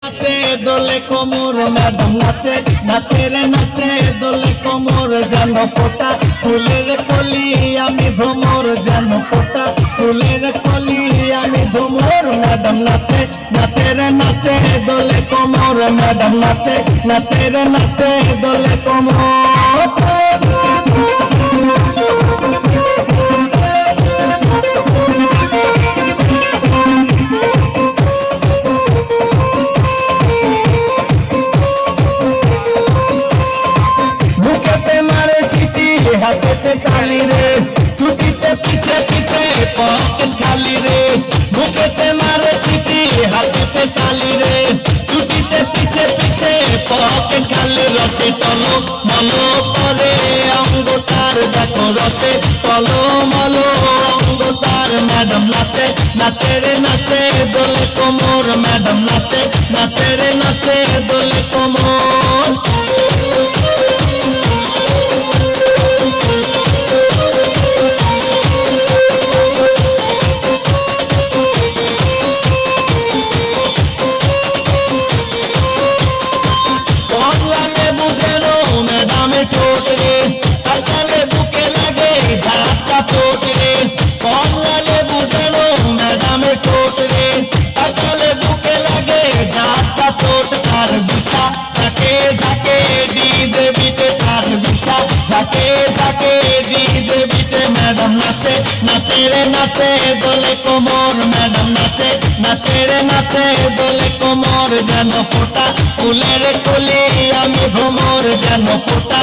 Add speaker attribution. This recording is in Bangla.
Speaker 1: নাচে দোলে কোমর ম্যাডাম নাচে নাচে রে নাচে দোলে কোমর যেন ফোটা ফুলের কলি আমি ভ্রমর যেন ফোটা ফুলের কলি আমি ভ্রমর ম্যাডাম নাচে নাচে রে নাচে দোলে কোমর ম্যাডাম নাচে নাচে রে নাচে দোলে কোমর হাতে তালি রে ছুটিতে পিছে পিছে পকেট খালি রে বুকেতে মারে চিঠি হাতে তালি রে ছুটিতে পিছে পিছে পকেট খালি রসে টলো মলো করে অঙ্গটার দেখো রসে টলো মলো অঙ্গটার ম্যাডাম নাচে নাচে রে নাচে দোলে কোমর ম্যাডাম নাচে নাচে রে নাচে দোলে কোমর নাচে রে নাচে দোলে কোমর ম্যাডাম নাচে নাচে রে নাচে দোলে কোমর যেন ফোটা ফুলের কলি আমি ভ্রমর যেন ফোটা